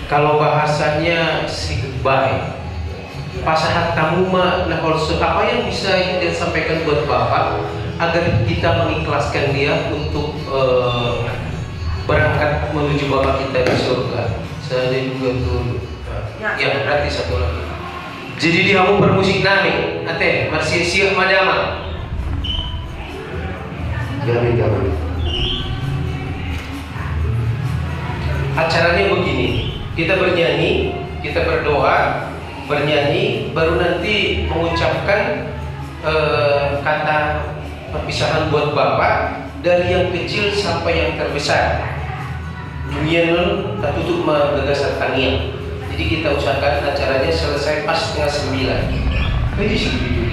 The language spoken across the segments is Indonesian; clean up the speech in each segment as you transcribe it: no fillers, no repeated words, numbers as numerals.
Kalau bahasanya say goodbye, pasahat tamu mah, nah apa yang bisa kita sampaikan buat Bapak agar kita mengikhlaskan dia untuk berangkat menuju Bapak kita di surga. Saya juga dulu. Ya, berarti satu lagi. Jadi dia mau bermusik nami, ate masih siap madama. Gawe. Acaranya begini, kita bernyanyi, kita berdoa, bernyanyi, baru nanti mengucapkan kata perpisahan buat Bapak dari yang kecil sampai yang terbesar. Dunia tak tutup magagasat tania. Jadi kita usahakan acaranya selesai pas 8:30. Ini sih dulu.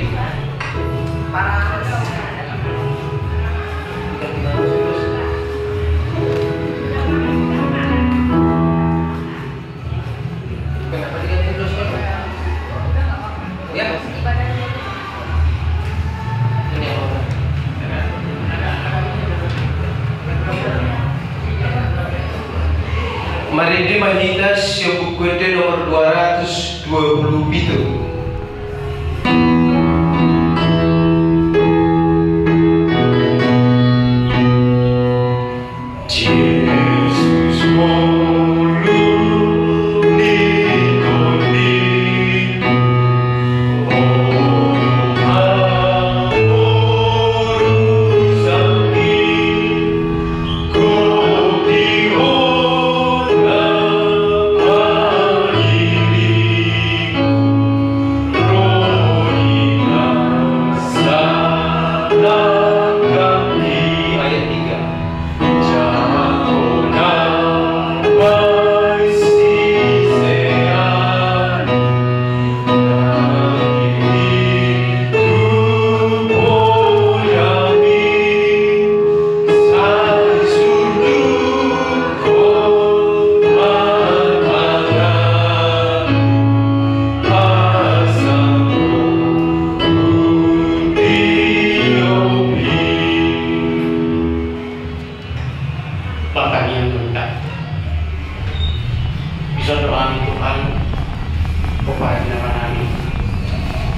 Mari dimanyita buku nomor 220 itu.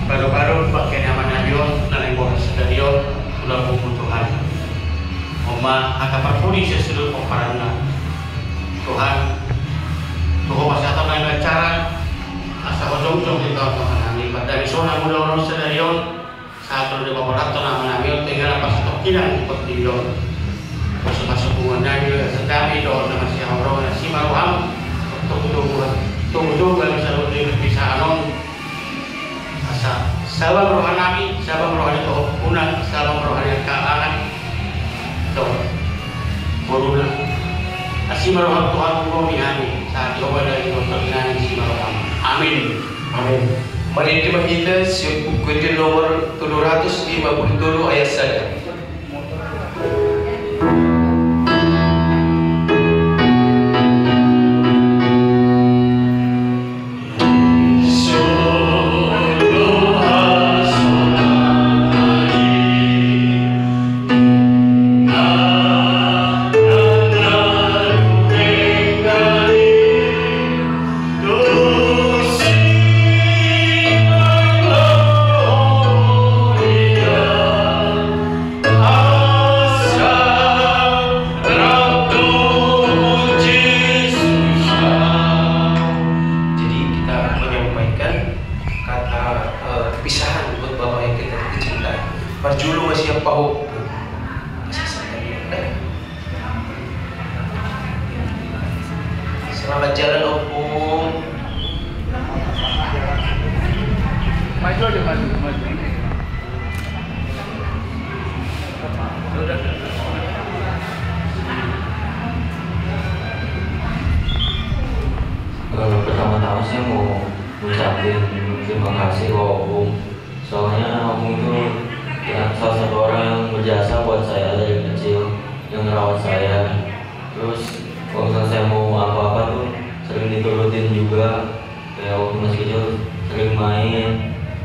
baru-baru pakai nama Nabion dan ibu Stadion sudah kebutuhan. Oma akan perpudi sesuatu pemerintah Tuhan. Tuhan pasal dengan cara asa ujung-ujung di tahun-tahun ini. Dari zona muda orang Stadion satu di bawah nama Nabion tinggal apa satu kilang seperti itu. Masuk-masuk hubungan juga sedami doa dengan si Allah si Maruham tunggu kalau misalnya bisa anon asa sabab rohani itu punah sabab rohani kealangan itu boruna si Maruham Tuhan bumi ani saat coba dari kontak si Maruham amin Amin. Mari terima kita kuitin nomor 757 ayat 1. Parjulu masih pau. Selamat jalan Opung. Maju aja, maju. Pertama-tama saya mau ucapin terima kasih ke Opung. Soalnya Opung itu ya, salah satu orang yang berjasa buat saya dari kecil, yang merawat saya. Terus kalau misalnya saya mau apa-apa tuh sering diturutin juga. Kayak waktu masih kecil sering main,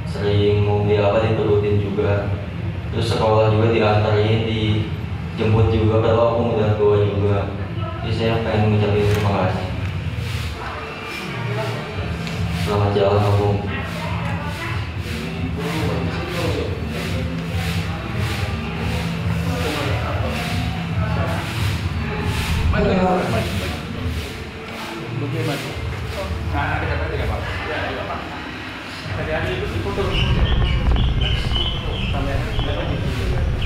sering mau beli apa diturutin juga. Terus sekolah juga diantarin, dijemput juga, padahal aku udah tua juga. Jadi saya pengen mengucapkan terima kasih. Selamat jalan Opung. Bagaimana? Nah, ada Pak. Ya, Pak. Tadi hari itu foto.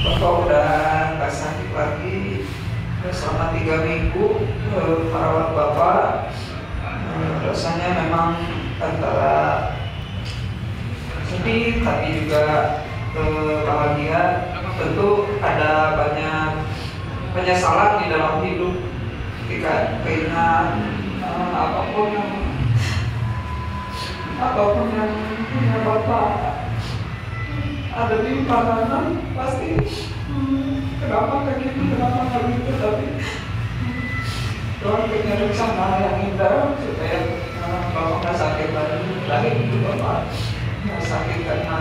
Bapak udah nggak sakit lagi selama 3 minggu. Merawat Bapak rasanya memang antara sedih tapi juga bahagia. Tentu ada banyak penyesalan di dalam hidup ketika keinginan apapun yang punya Bapak ada di pandangan pasti kenapa kayak gitu, kenapa nggak gitu, tapi Tuhan punya rencana yang indah supaya Bapak nggak sakit lagi itu Bapak nggak sakit karena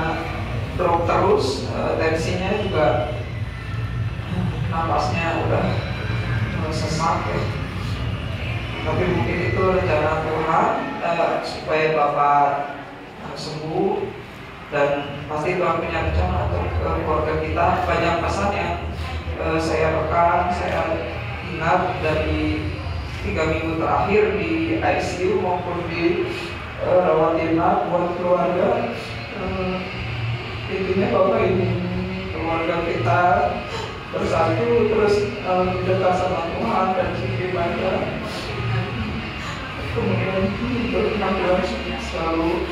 drop terus, tensinya juga napasnya udah sesak ya. Tapi mungkin itu rencana Tuhan supaya Bapak sembuh, dan pasti Tuhan punya rencana untuk keluarga kita. Banyak pesan yang saya rekam, saya ingat dari 3 minggu terakhir di ICU maupun di rawat inap buat keluarga. Intinya Bapak ingin keluarga kita bersatu terus dekat sama Tuhan dan sini baca. Kemudian berpenampilan selalu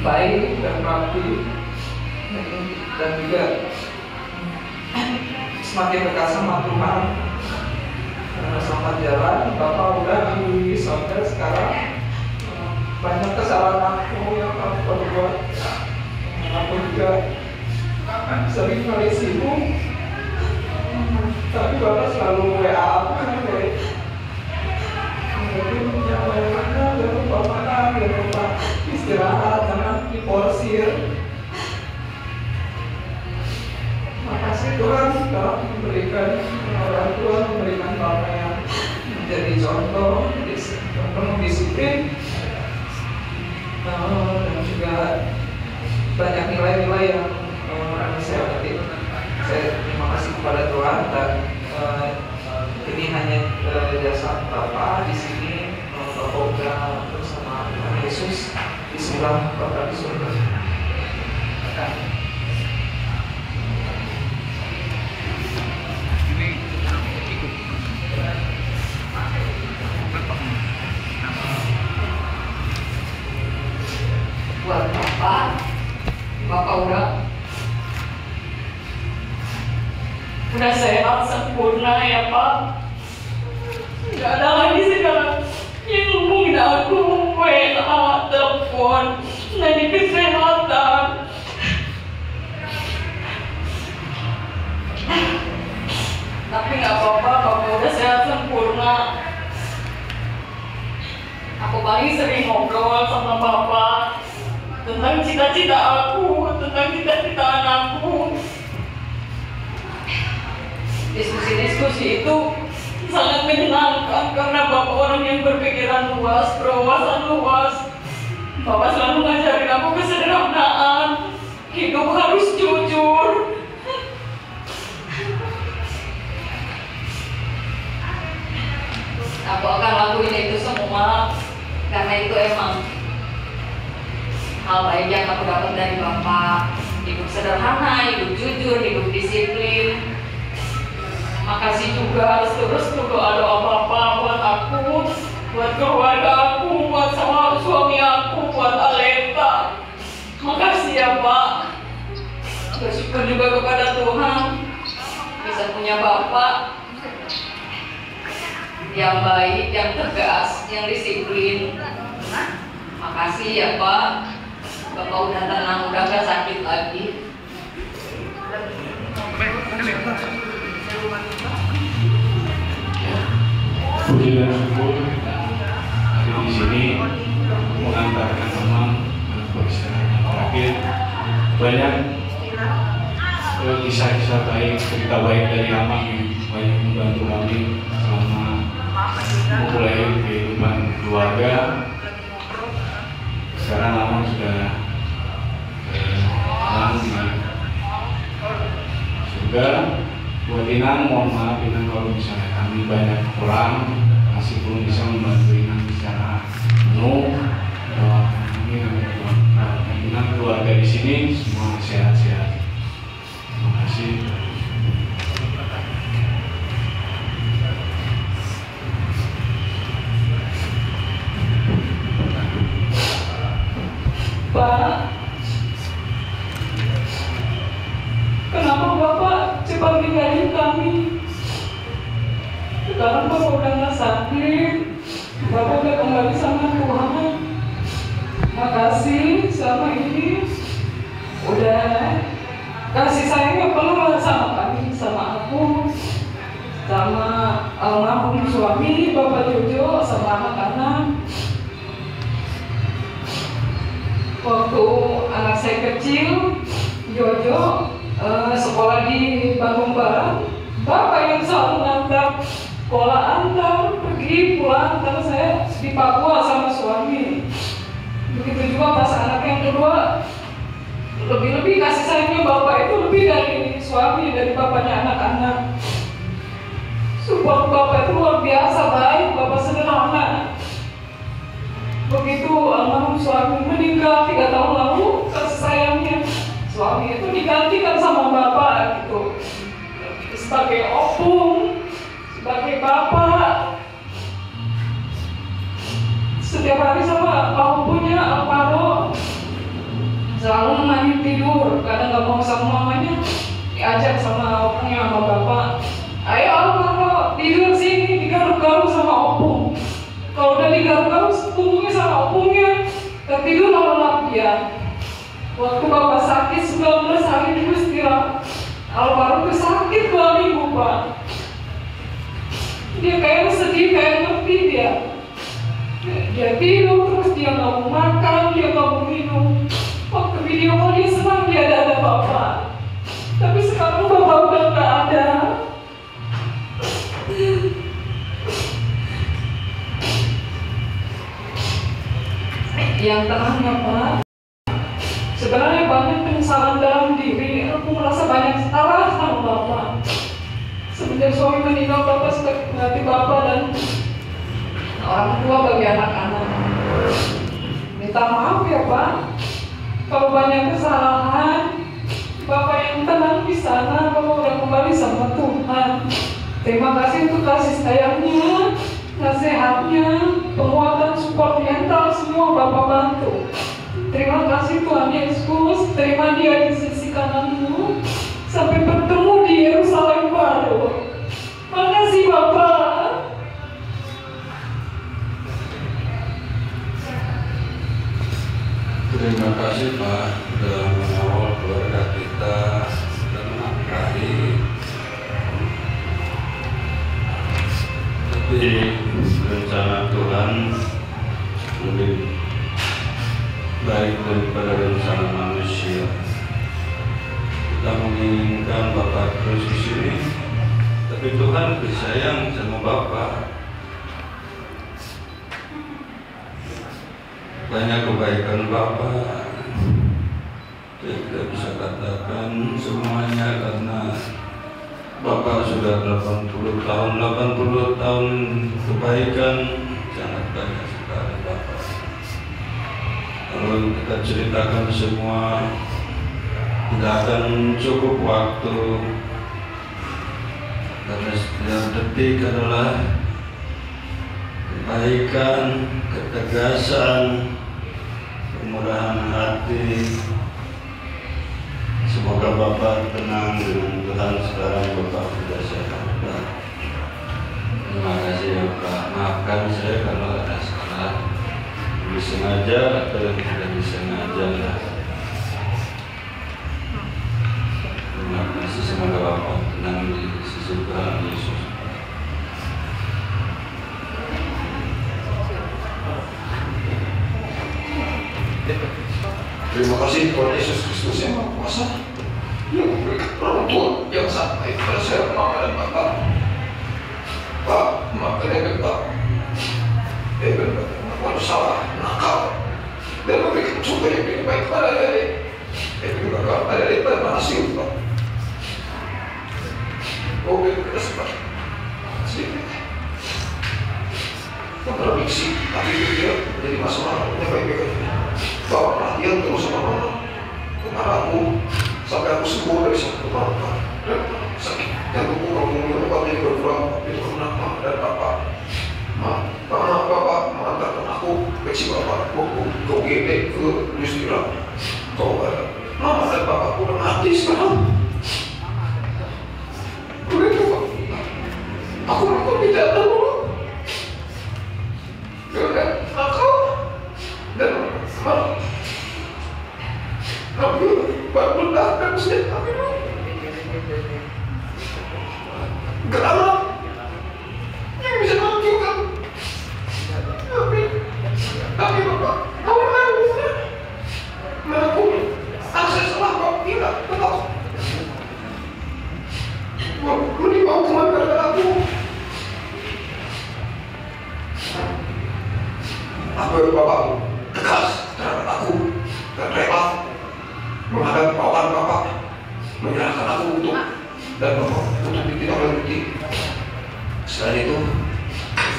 baik dan rapi, dan juga semakin dekat sama Tuhan. Selamat jalan, Bapak udah di sorga sekarang. Banyak kesalahan aku yang aku perbuat. Aku juga sering kali sibuk, tapi Bapak selalu WA aku jangan lupa makan, jangan lupa istirahat, jangan diporsir. Makasih Tuhan telah memberikan orang tua, memberikan Bapak yang menjadi contoh penuh disiplin, dan juga saudara di surga. Buat Bapak udah sehat sempurna ya Pak. Nggak ada lagi sekarang yang ngomongin aku, WA, telepon, nanya kesehatan. Tapi nggak apa-apa, Bapak udah sehat sempurna. Aku paling sering ngobrol sama Bapak tentang cita-cita aku, tentang cita-cita anakku. Diskusi-diskusi itu sangat menyenangkan karena Bapak orang yang berpikiran luas, berwawasan luas. Bapak selalu ngajarin aku kesederhanaan, hidup harus jujur. Aku akan lakuin itu semua karena itu emang hal baik yang aku dapat dari Bapak. Hidup sederhana, hidup jujur, hidup disiplin. Makasih juga harus terus berdoa-doa Bapak buat aku, buat keluarga aku, buat sama suami aku, buat Aleta. Makasih ya Pak. Bersyukur juga kepada Tuhan bisa punya Bapak yang baik, yang tegas, yang disiplin. Makasih ya Pak. Bapak udah tenang, udah gak sakit lagi. Puji dan syukur ada di sini mengantarkan memang peristirahat yang terakhir. Banyak kisah-kisah baik, cerita baik dari Amang yang banyak membantu kami selama memulai kehidupan keluarga. Sekarang Amang sudah tenang di surga. Buat Inang, mohon maaf Inang kalau misalnya kami banyak kurang, masih belum bisa membantu Inang secara penuh. Doakan kami agar Inang keluarga di sini semua sehat-sehat. Terima kasih. Pak, kenapa Bapak cepat ninggalin kami? Sekarang Bapak udah nggak sakit, Bapak udah kembali sama Tuhan. Makasih selama ini udah kasih sayangnya penuh sama kami, sama aku, sama almarhum suami Bapak Jojo, sama anak-anak. Waktu anak saya kecil, Jojo sekolah di Bandung Barat, Bapak yang selalu ngantar, sekolah antar, pergi pulang, karena saya di Papua sama suami. Begitu juga pas anak yang kedua, lebih-lebih kasih sayangnya Bapak itu lebih dari suami, dari bapaknya anak-anak. Support Bapak itu luar biasa baik, Bapak sederhana. Begitu almarhum suami meninggal 3 tahun lalu, kasih sayangnya suami itu digantikan sama Bapak gitu, sebagai opung, sebagai bapak. Setiap hari sama Pak Opungnya Alvaro selalu nemani tidur, kadang nggak mau sama mamanya, diajak sama opungnya sama Bapak, ayo Alvaro tidur sini, digaruk-garuk sama opung. Kalau udah digaruk-garuk punggungnya sama opungnya, tertidur lelap dia. Waktu Bapak sakit 19 hari dulu istirahat, Alvaro tuh sakit 2 minggu Pak. Dia kayak sedih, kayak ngerti dia. Dia tidur terus, dia nggak mau makan, dia nggak mau minum. Waktu video call dia senang dia ada Bapak. Tapi sekarang Bapak udah nggak ada. Yang tengahnya Pak, sebenarnya banyak penyesalan dalam diri. Aku merasa banyak salah sama Bapak. Semenjak suami meninggal, Bapak sudah mengerti Bapak dan orang tua bagi anak-anak. Minta maaf ya Pak, Kalau banyak kesalahan, Bapak yang tenang di sana, Bapak udah kembali sama Tuhan. Terima kasih untuk kasih sayangnya, nasihatnya, penguatan support mental, semua Bapak bantu. Terima kasih Tuhan Yesus, terima dia di sisi kananmu, sampai bertemu di Yerusalem baru. Makasih Bapak. Terima kasih Pak sudah mengawal keluarga kita dan menafkahi. Tapi rencana Tuhan lebih baik daripada rencana manusia. Kita menginginkan Bapak terus di sini, tapi Tuhan lebih sayang sama Bapak. Banyak kebaikan Bapak, saya tidak bisa katakan semuanya karena Bapak sudah 80 tahun kebaikan, sangat banyak sekali Bapak. Kalau kita ceritakan semua, tidak akan cukup waktu, karena setiap detik adalah kebaikan, ketegasan, kemurahan hati. Semoga Bapak tenang dengan Tuhan sekarang. Bapak sudah sehat. Terima kasih ya Pak. Maafkan saya kalau ada salah. Disengaja atau tidak disengaja lah. Terima kasih, semoga Bapak tenang di sisi Tuhan Yesus. Terima kasih Tuhan Yesus Kristus yang Maha Kuasa, yang memberikan orang tua yang sampai kepada saya, Mama dan Bapak. Pak, maafkan yang Bapak. Bapak kalau salah, nakal, dan memberikan contoh yang lebih baik kepada adik. Bapak pada adik pada hasil Pak. Oh, kita sempat sedikit kontradiksi, tapi itu tidak menjadi masalah. Baik-baik aja. Bapak perhatian terus sama Mama, kemana aku sampai aku sembuh dari sakit Mama dan sakit jantungku. Kalau ngomongin Bapak jadi berkurang, itu karena Mama dan Bapak. Bapak mengantarkan aku ke Cibapak, ke UGD, ke Yusdira. Kau ada Mama dan Bapak udah mati sekarang. Begitu Pak, aku tidak tahu. Dan aku dan Mama baru datang sih, gerama yang bisa menunjukkan. Tapi Bapak, kamu mengaku akses salah Bapak tidak betul. Menimpa hukuman kepada aku. Apa yang Bapakmu tegas terhadap aku dan rela menghadap bawaan Bapak, menyerahkan aku untuk ditindaklanjuti. Selain itu,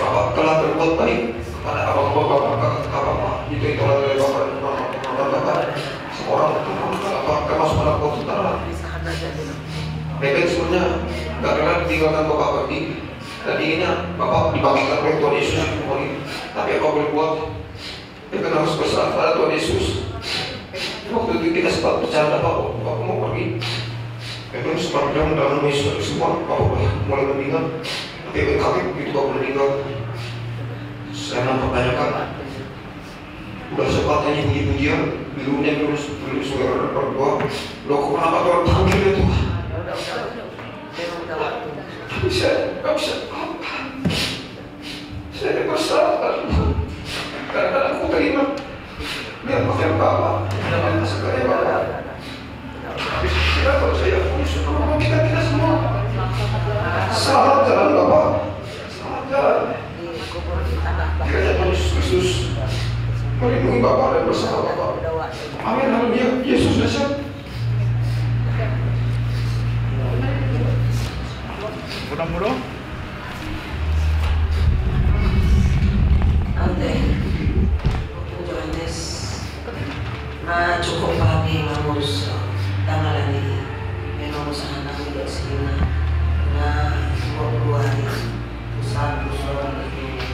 Bapak telah berbuat baik kepada abang-abang Bapak, itu oleh Bapak dan Bapak. Seorang termasuk anak Bapak Utara. Mereka sebenarnya nggak rela ditinggalkan Bapak pergi, dan inginnya Bapak dibagikan oleh Tuhan Yesus kembali. Tapi apa boleh buat? Mereka harus berserah pada Tuhan Yesus. Waktu itu kita sempat bercanda Bapak mau pergi. Mereka sempat bilang dalam Yesus semua Bapak mulai meninggal. Tapi kami begitu Bapak meninggal, saya mempertanyakan. Udah sempat tanya puji-pujian, bilunya dulu suara berdua. Loh kenapa Tuhan panggil ya Tuhan? Tapi saya nggak bisa apa. Saya bersalah karena aku terima biar pakai Bapak dan segala Bapak. Tapi kenapa saya suka ngomong kita semua? Salah jalan Bapak, salah jalan. Kiranya Tuhan Yesus Kristus melindungi Bapak dan bersama Bapak. Amin, haleluya. Yesus dasar. Mudah-mudahan. Ante, Johannes, nah cukup cukup pagi ngurus tanggal ini memang usaha kami di sini nah 20 hari satu soal itu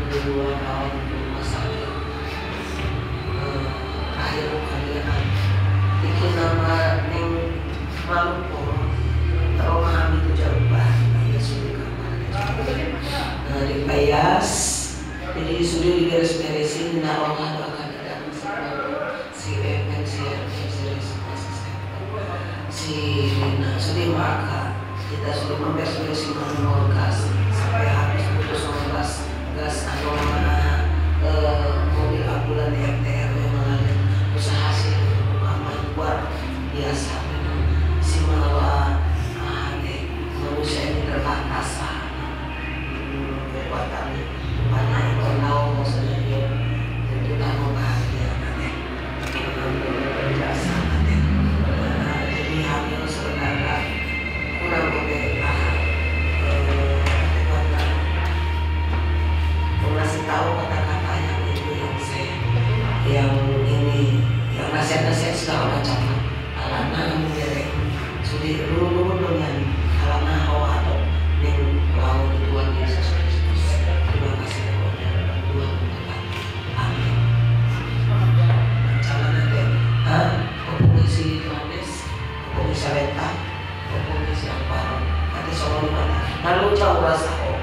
2 tahun rumah sakit akhir kalian bikin nama yang Maluku rumah itu jauh banget ya sudah kamar di Payas jadi sudah diberes-beresin nah orang akan ada si Evan si Lina sudah maka kita sudah memberes-beresin nomor gas sampai habis putus gas anoma mobil ambulan di MTR memang usaha sih aman buat biasa si malah manusia ini terbatas kekuatan banyak yang tahu maksudnya itu kan bahagia biasa jadi hamil sebenarnya kurang lebih ngasih tahu kata-kata yang itu yang ini yang nasihat-nasihat segala macam alana menjadi sudah dulu dengan alana hawa atau yang lawan Tuhan Yesus Kristus. Terima kasih kepada Tuhan Tuhan. Amin. Jangan ada komisi Yohanes, komisi Lenta, komisi apa? Ada soal mana? Lalu jauh rasa oh.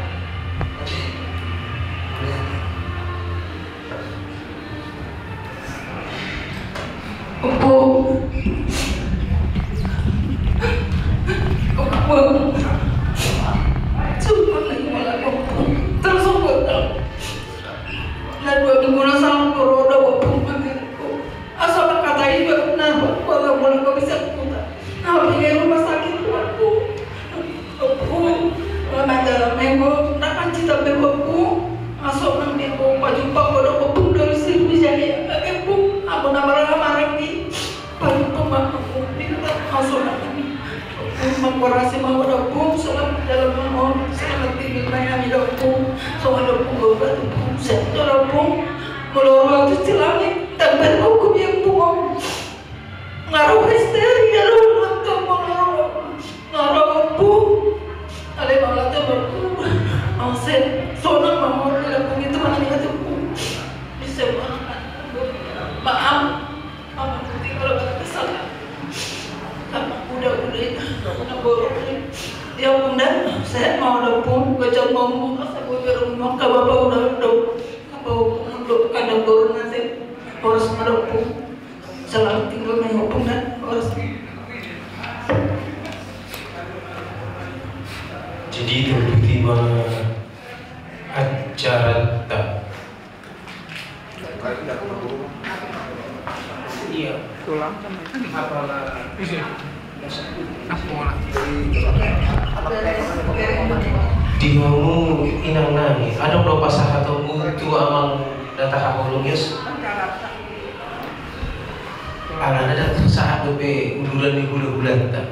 Jadi tiba-tiba acara tak. Iya. Tulang. Apalah. Di mau inang nangis. Ada berapa sahabat atau itu amang data hakolong yes. Alana ada saat be uluran di bulan tak.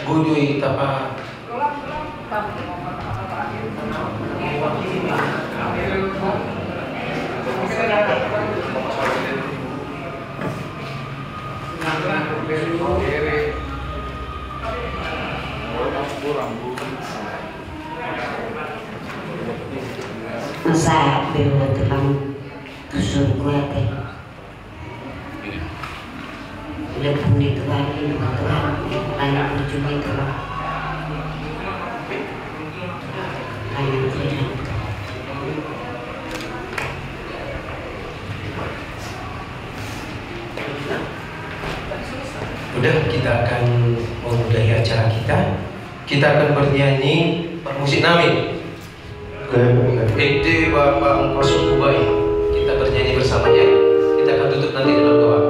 Gudoi tapa. Saya belum telah dusun gue teh. Lepun itu lagi, lain berjumpa itu lah. Lain saja. Udah, kita akan memulai acara kita. Kita akan bernyanyi musik nami. Ede Bapak Engkau Sungguh Baik. Kita bernyanyi bersamanya. Kita akan tutup nanti dengan doa.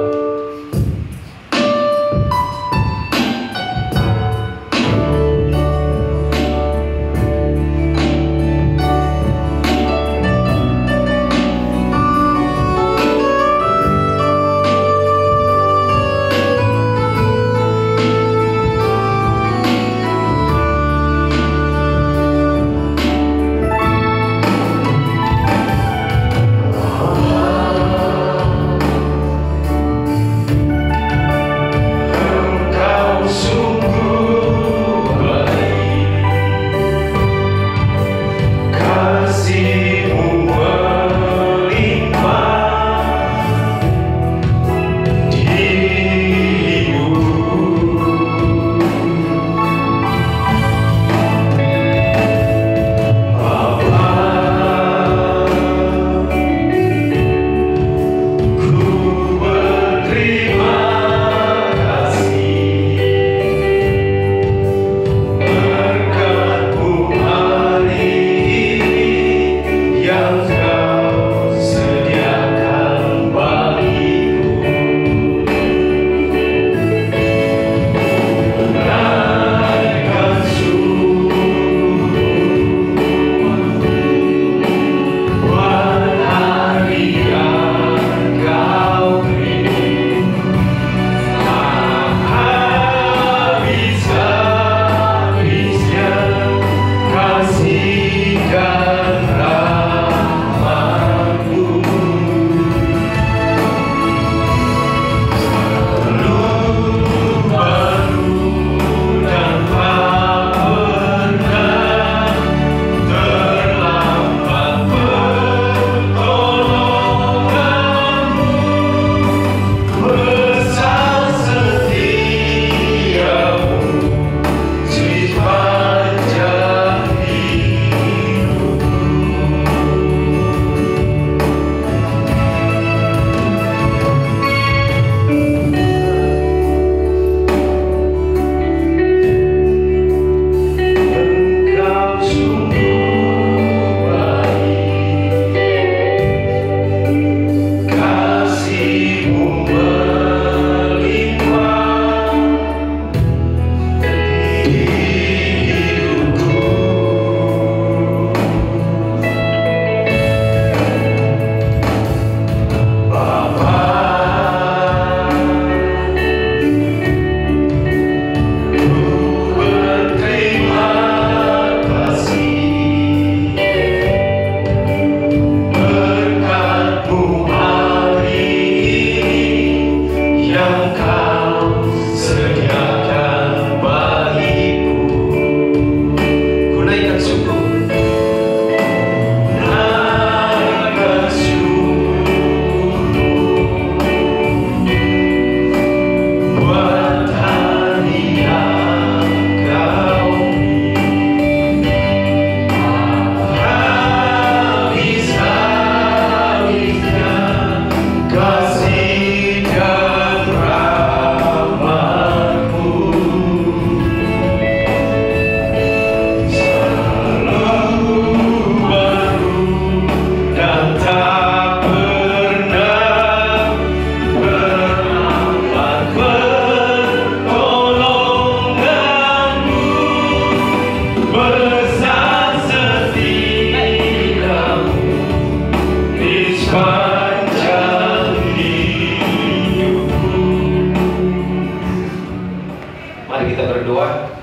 kita berdoa.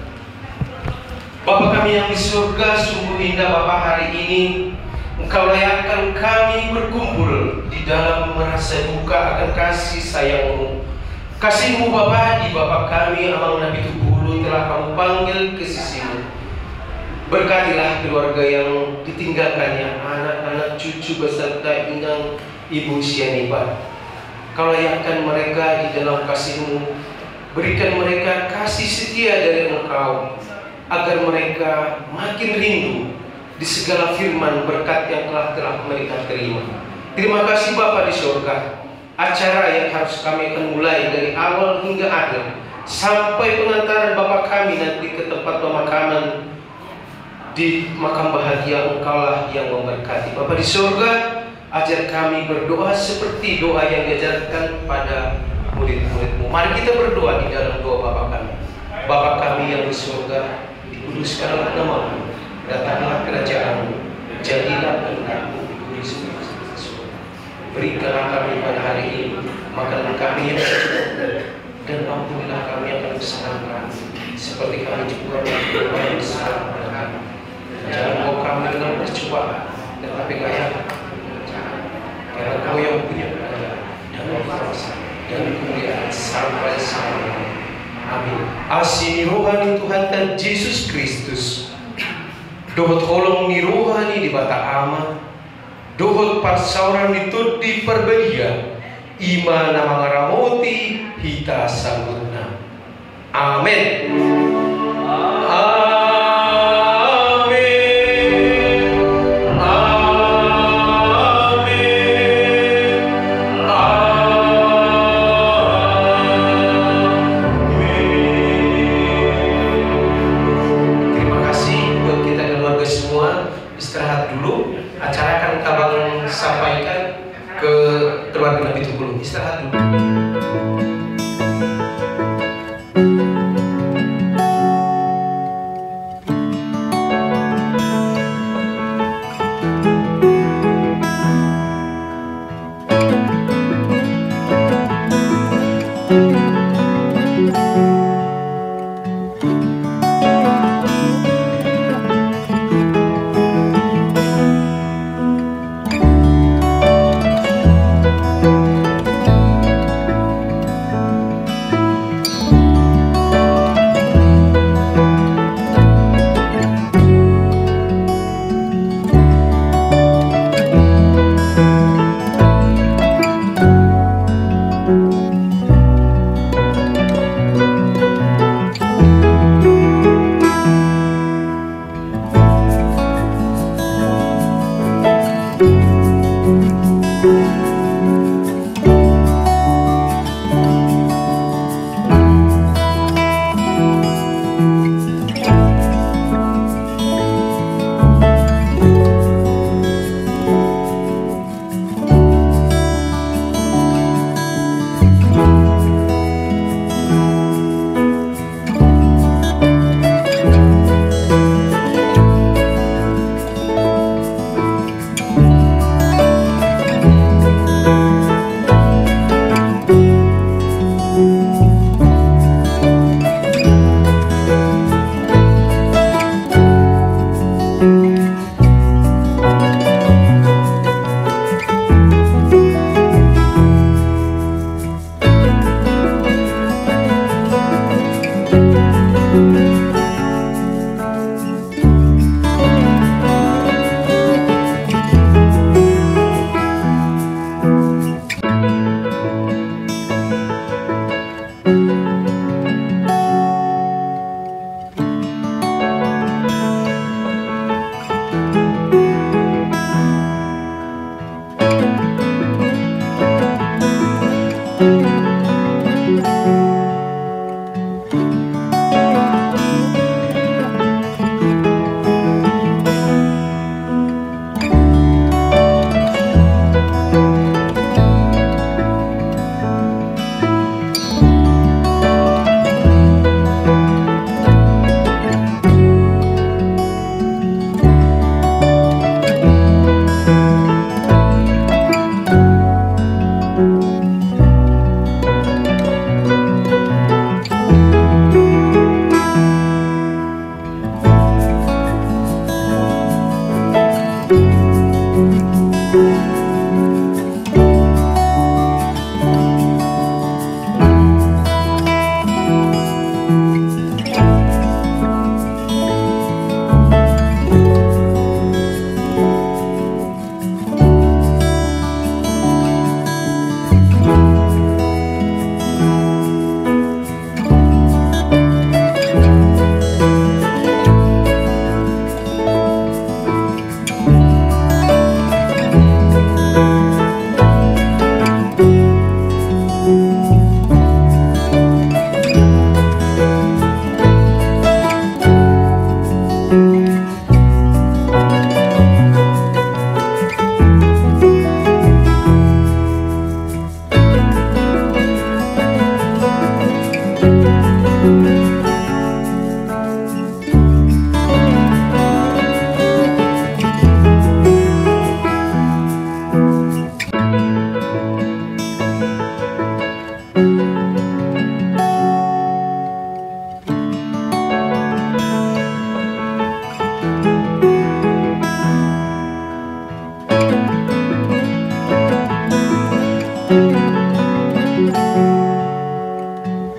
Bapa kami yang di surga, sungguh indah Bapa hari ini Engkau layakkan kami berkumpul di dalam merasa duka akan kasih sayang-Mu. Kasih-Mu Bapa di Bapa kami Amang Nabi Tubulu telah Kamu panggil ke sisi-Mu. Berkatilah keluarga yang ditinggalkannya, anak-anak cucu beserta inang ibu Sianiba. Kau layakkan mereka di dalam kasih-Mu. Berikan mereka kasih setia dari Engkau, agar mereka makin rindu di segala firman berkat yang telah mereka terima. Terima kasih Bapa di surga. Acara yang harus kami akan mulai dari awal hingga akhir sampai pengantaran Bapa kami nanti ke tempat pemakaman di makam bahagia, Engkaulah yang memberkati. Bapa di surga, ajar kami berdoa seperti doa yang diajarkan pada murid-murid-Mu. Mari kita berdoa di dalam doa Bapa kami. Bapa kami yang di surga, dikuduskanlah nama-Mu, datanglah kerajaan-Mu, jadilah kehendak-Mu di surga. Berikanlah kami pada hari ini makanan kami yang secukupnya, dan ampunilah kami akan kesalahan kami, seperti kami juga mengampuni orang yang bersalah kepada kami. Jangan bawa kami dalam percobaan, tetapi layankan karena Kau yang punya kerajaan dan kuasa dan kemuliaan sampai selamanya. Amin. Asih rohani Tuhan dan Yesus Kristus, dohot holong ni rohani di bata ama, dohot parsauran itu di perbelia, ima nama ngaramoti hita sambutna. Amin. Istirahat dulu.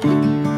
Tuhan.